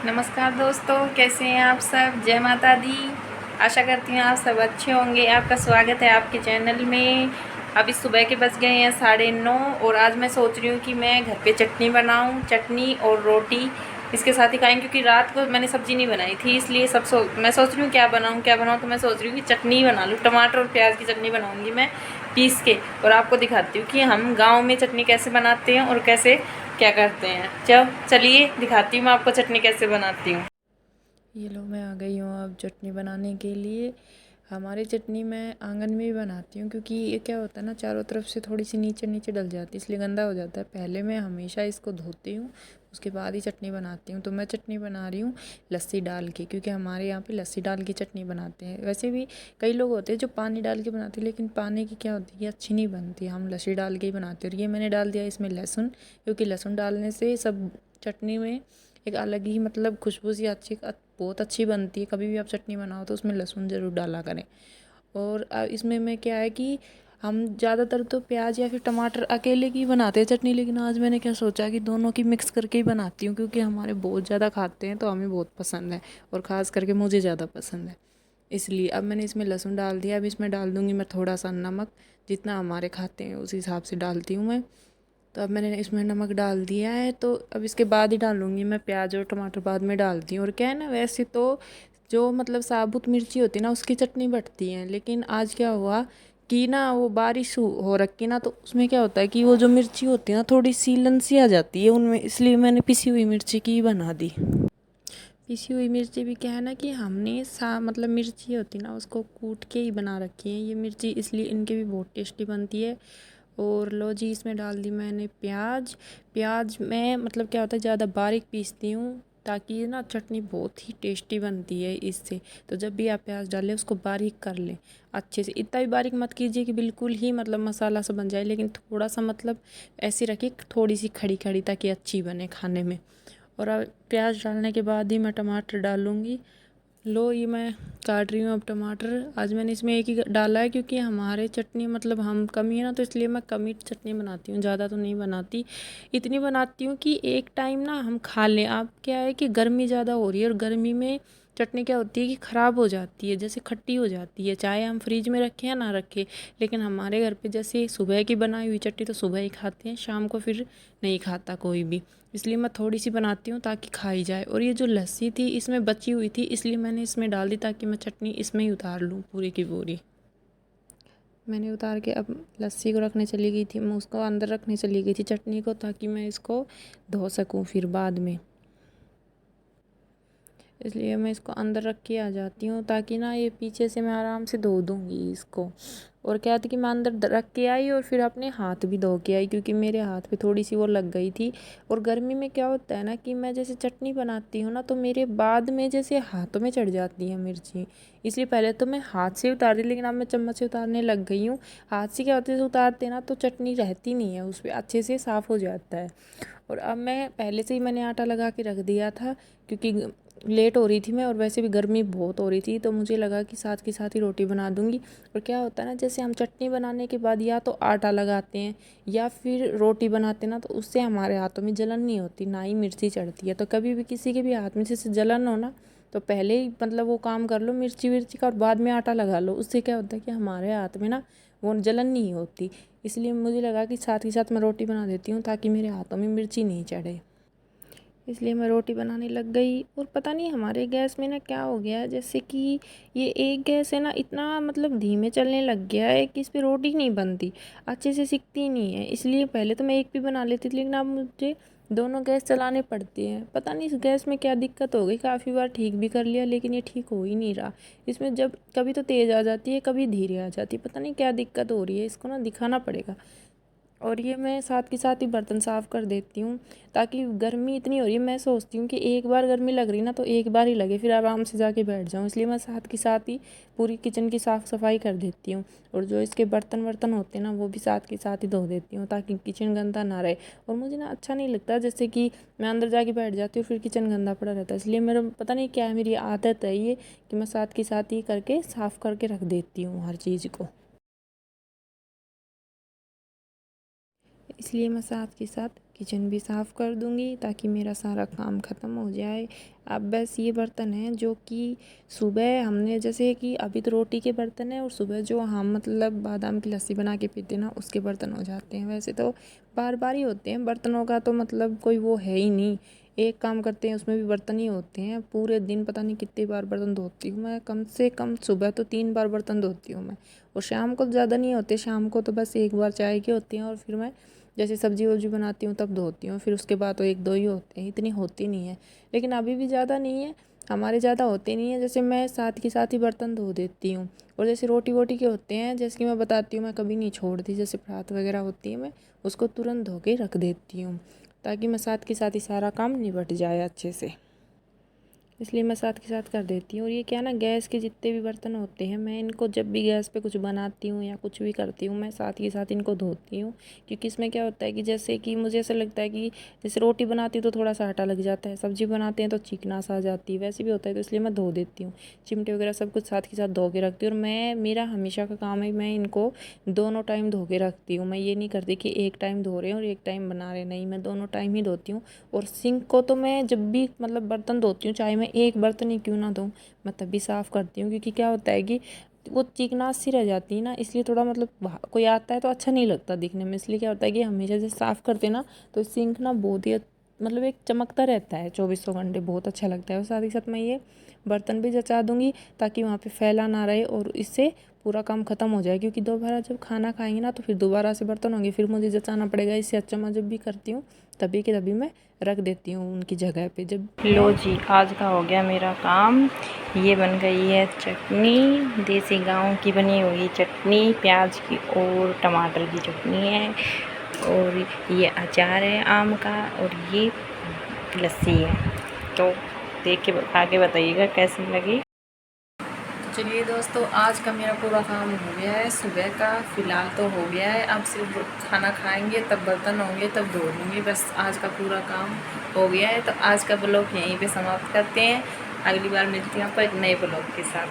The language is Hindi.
नमस्कार दोस्तों, कैसे हैं आप सब। जय माता दी। आशा करती हूँ आप सब अच्छे होंगे। आपका स्वागत है आपके चैनल में। अभी सुबह के बज गए हैं 9:30 और आज मैं सोच रही हूँ कि मैं घर पे चटनी बनाऊँ, चटनी और रोटी इसके साथ ही खाएंगे, क्योंकि रात को मैंने सब्ज़ी नहीं बनाई थी, इसलिए मैं सोच रही हूँ क्या बनाऊँ। तो मैं सोच रही हूँ कि चटनी बना लूँ, टमाटर और प्याज की चटनी बनाऊँगी मैं पीस के, और आपको दिखाती हूँ कि हम गाँव में चटनी कैसे बनाते हैं और कैसे क्या करते हैं। चलिए दिखाती हूँ मैं आपको चटनी कैसे बनाती हूँ। ये लो, मैं आ गई हूँ अब चटनी बनाने के लिए। हमारी चटनी मैं आंगन में ही बनाती हूँ, क्योंकि ये क्या होता है ना, चारों तरफ से थोड़ी सी नीचे नीचे डल जाती है, इसलिए गंदा हो जाता है। पहले मैं हमेशा इसको धोती हूँ, उसके बाद ही चटनी बनाती हूँ। तो मैं चटनी बना रही हूँ लस्सी डाल के, क्योंकि हमारे यहाँ पे लस्सी डाल के चटनी बनाते हैं। वैसे भी कई लोग होते हैं जो पानी डाल के बनाते हैं, लेकिन पानी की क्या होती है, अच्छी नहीं बनती। हम लस्सी डाल के ही बनाते हैं। और ये मैंने डाल दिया इसमें लहसुन, क्योंकि लहसुन डालने से सब चटनी में एक अलग ही मतलब खुशबू सी अच्छी बहुत अच्छी बनती है। कभी भी आप चटनी बनाओ तो उसमें लहसुन ज़रूर डाला करें। और इसमें में क्या है कि हम ज़्यादातर तो प्याज या फिर टमाटर अकेले की बनाते हैं चटनी, लेकिन आज मैंने क्या सोचा कि दोनों की मिक्स करके ही बनाती हूँ, क्योंकि हमारे बहुत ज़्यादा खाते हैं तो हमें बहुत पसंद है, और ख़ास करके मुझे ज़्यादा पसंद है। इसलिए अब मैंने इसमें लहसुन डाल दिया। अब इसमें डाल दूँगी मैं थोड़ा सा नमक, जितना हमारे खाते हैं उस हिसाब से डालती हूँ मैं। तो अब मैंने इसमें नमक डाल दिया है, तो अब इसके बाद ही डालूँगी मैं प्याज और टमाटर, बाद में डालती हूँ। और क्या है ना, वैसे तो जो मतलब साबुत मिर्ची होती है ना, उसकी चटनी बढ़ती है, लेकिन आज क्या हुआ कि ना वो बारिश हो रखी ना, तो उसमें क्या होता है कि वो जो मिर्ची होती है ना, थोड़ी सीलन सी आ जाती है उनमें, इसलिए मैंने पिसी हुई मिर्ची की ही बना दी। पिसी हुई मिर्ची भी क्या है ना कि हमने सा मतलब मिर्ची होती है ना, उसको कूट के ही बना रखी है ये मिर्ची, इसलिए इनके भी बहुत टेस्टी बनती है। और लो जी, इसमें डाल दी मैंने प्याज। प्याज में मतलब क्या होता है, ज़्यादा बारीक पीसती हूँ, ताकि ये ना चटनी बहुत ही टेस्टी बनती है इससे। तो जब भी आप प्याज डालें उसको बारीक कर लें अच्छे से। इतना भी बारीक मत कीजिए कि बिल्कुल ही मतलब मसाला सा बन जाए, लेकिन थोड़ा सा मतलब ऐसी रखिए थोड़ी सी खड़ी खड़ी, ताकि अच्छी बने खाने में। और अब प्याज डालने के बाद ही मैं टमाटर डालूँगी। लो, ये मैं काट रही हूँ अब टमाटर। आज मैंने इसमें एक ही डाला है, क्योंकि हमारे चटनी मतलब हम कम ही है ना, तो इसलिए मैं कम ही चटनी बनाती हूँ, ज़्यादा तो नहीं बनाती। इतनी बनाती हूँ कि एक टाइम ना हम खा लें। अब क्या है कि गर्मी ज़्यादा हो रही है, और गर्मी में चटनी क्या होती है कि ख़राब हो जाती है, जैसे खट्टी हो जाती है, चाहे हम फ्रिज में रखें या ना रखें। लेकिन हमारे घर पे जैसे सुबह की बनाई हुई चटनी तो सुबह ही खाते हैं, शाम को फिर नहीं खाता कोई भी। इसलिए मैं थोड़ी सी बनाती हूँ ताकि खाई जाए। और ये जो लस्सी थी इसमें बची हुई थी, इसलिए मैंने इसमें डाल दी, ताकि मैं चटनी इसमें ही उतार लूँ पूरी की पूरी। मैंने उतार के अब लस्सी को रखने चली गई थी, मैं उसको अंदर रखने चली गई थी चटनी को, ताकि मैं इसको धो सकूँ फिर बाद में। इसलिए मैं इसको अंदर रख के आ जाती हूँ, ताकि ना ये पीछे से मैं आराम से धो दूँगी इसको। और क्या था कि मैं अंदर रख के आई और फिर अपने हाथ भी धो के आई, क्योंकि मेरे हाथ पे थोड़ी सी वो लग गई थी। और गर्मी में क्या होता है ना कि मैं जैसे चटनी बनाती हूँ ना, तो मेरे बाद में जैसे हाथों में चढ़ जाती है मिर्ची, इसलिए पहले तो मैं हाथ से उतार दी, लेकिन अब मैं चम्मच से उतारने लग गई हूँ। हाथ से क्या होता है, उतारते ना तो चटनी रहती नहीं है उस पर, अच्छे से साफ़ हो जाता है। और अब मैं पहले से ही मैंने आटा लगा के रख दिया था, क्योंकि लेट हो रही थी मैं, और वैसे भी गर्मी बहुत हो रही थी, तो मुझे लगा कि साथ के साथ ही रोटी बना दूंगी। और क्या होता है ना, जैसे हम चटनी बनाने के बाद या तो आटा लगाते हैं या फिर रोटी बनाते हैं ना, तो उससे हमारे हाथों में जलन नहीं होती, ना ही मिर्ची चढ़ती है। तो कभी भी किसी के भी हाथ में जैसे जलन हो ना, तो पहले ही मतलब वो काम कर लो मिर्ची विर्ची का, और बाद में आटा लगा लो। उससे क्या होता है कि हमारे हाथ में ना वो जलन नहीं होती। इसलिए मुझे लगा कि साथ ही साथ मैं रोटी बना देती हूँ, ताकि मेरे हाथों में मिर्ची नहीं चढ़े। इसलिए मैं रोटी बनाने लग गई। और पता नहीं हमारे गैस में ना क्या हो गया है, जैसे कि ये एक गैस है ना, इतना मतलब धीमे चलने लग गया है कि इस पे रोटी नहीं बनती, अच्छे से सिकती नहीं है। इसलिए पहले तो मैं एक भी बना लेती थी, लेकिन अब मुझे दोनों गैस चलाने पड़ते हैं। पता नहीं इस गैस में क्या दिक्कत हो गई, काफ़ी बार ठीक भी कर लिया, लेकिन ये ठीक हो ही नहीं रहा। इसमें जब कभी तो तेज़ आ जाती है, कभी धीरे आ जाती है, पता नहीं क्या दिक्कत हो रही है, इसको ना दिखाना पड़ेगा। और ये मैं साथ के साथ ही बर्तन साफ़ कर देती हूँ, ताकि गर्मी इतनी हो रही है, मैं सोचती हूँ कि एक बार गर्मी लग रही ना तो एक बार ही लगे, फिर आराम से जाके बैठ जाऊँ। इसलिए मैं साथ के साथ ही पूरी किचन की साफ़ सफाई कर देती हूँ। और जो इसके बर्तन वर्तन होते हैं ना, वो भी साथ के साथ ही धो देती हूँ, ताकि किचन गंदा ना रहे। और मुझे ना अच्छा नहीं लगता जैसे कि मैं अंदर जाके बैठ जाती हूँ फिर किचन गंदा पड़ा रहता है। इसलिए मेरा पता नहीं क्या है, मेरी आदत है ये कि मैं साथ के साथ ही करके साफ़ करके रख देती हूँ हर चीज़ को। इसलिए मैं साथ के साथ किचन भी साफ़ कर दूँगी ताकि मेरा सारा काम ख़त्म हो जाए। अब बस ये बर्तन हैं जो कि सुबह हमने, जैसे कि अभी तो रोटी के बर्तन हैं और सुबह जो हम मतलब बादाम की लस्सी बना के पीते हैं ना, उसके बर्तन हो जाते हैं। वैसे तो बार बार ही होते हैं बर्तनों का, तो मतलब कोई वो है ही नहीं। एक काम करते हैं उसमें भी बर्तन ही होते हैं। पूरे दिन पता नहीं कितनी बार बर्तन धोती हूँ मैं, कम से कम सुबह तो 3 बार बर्तन धोती हूँ मैं। और शाम को ज़्यादा नहीं होते, शाम को तो बस 1 बार चाय के होती हैं और फिर मैं जैसे सब्ज़ी वब्जी बनाती हूँ तब धोती हूँ। फिर उसके बाद तो 1-2 ही होते हैं, इतनी होती नहीं है। लेकिन अभी भी ज़्यादा नहीं है, हमारे ज़्यादा होते नहीं है। जैसे मैं साथ के साथ ही बर्तन धो देती हूँ। और जैसे रोटी वोटी के होते हैं, जैसे कि मैं बताती हूँ, मैं कभी नहीं छोड़ती। जैसे परात वगैरह होती है, मैं उसको तुरंत धो के रख देती हूँ ताकि मैं साथ के साथ ही सारा काम निपट जाए अच्छे से। इसलिए मैं साथ के साथ कर देती हूँ। और ये क्या ना, गैस के जितने भी बर्तन होते हैं, मैं इनको जब भी गैस पे कुछ बनाती हूँ या कुछ भी करती हूँ, मैं साथ के साथ इनको धोती हूँ। क्योंकि इसमें क्या होता है कि जैसे कि मुझे ऐसा लगता है कि जैसे रोटी बनाती हूँ तो थोड़ा सा आटा लग जाता है, सब्ज़ी बनाते हैं तो चिकनास आ जाती है, वैसे भी होता है। तो इसलिए मैं धो देती हूँ, चिमटे वगैरह सब कुछ साथ के साथ धो के रखती हूँ। और मेरा हमेशा का काम है, मैं इनको दोनों टाइम धो के रखती हूँ। मैं ये नहीं करती कि एक टाइम धो रहे हैं और एक टाइम बना रहे, नहीं, मैं दोनों टाइम ही धोती हूँ। और सिंक को तो मैं जब भी मतलब बर्तन धोती हूँ, चाहे मैं एक बर्तन ही क्यों ना धोऊँ, मैं तभी साफ़ करती हूँ। क्योंकि क्या होता है कि वो चिकनास सी रह जाती है ना, इसलिए थोड़ा मतलब कोई आता है तो अच्छा नहीं लगता दिखने में। इसलिए क्या होता है कि हमेशा से साफ़ करते ना, तो सिंक ना बहुत ही मतलब एक चमकता रहता है 24 घंटे, बहुत अच्छा लगता है। और साथ ही साथ मैं ये बर्तन भी जचा दूँगी ताकि वहाँ पे फैला ना रहे और इससे पूरा काम ख़त्म हो जाए। क्योंकि दोबारा जब खाना खाएंगे ना तो फिर दोबारा से बर्तन होंगे, फिर मुझे जचाना पड़ेगा। इससे अच्छा मैं जब भी करती हूँ तभी के तभी मैं रख देती हूँ उनकी जगह पे। जब लो जी, आज का हो गया मेरा काम। ये बन गई है चटनी, देसी गांव की बनी हुई चटनी, प्याज की और टमाटर की चटनी है। और ये अचार है आम का, और ये लस्सी है। तो देख के आगे बताइएगा कैसी लगी। चलिए दोस्तों, आज का मेरा पूरा काम हो गया है सुबह का, फ़िलहाल तो हो गया है। अब सिर्फ खाना खाएंगे तब बर्तन होंगे तब धो लूँगी, बस आज का पूरा काम हो गया है। तो आज का ब्लॉग यहीं पे समाप्त करते हैं। अगली बार मिलती हूँ आपको एक नए ब्लॉग के साथ।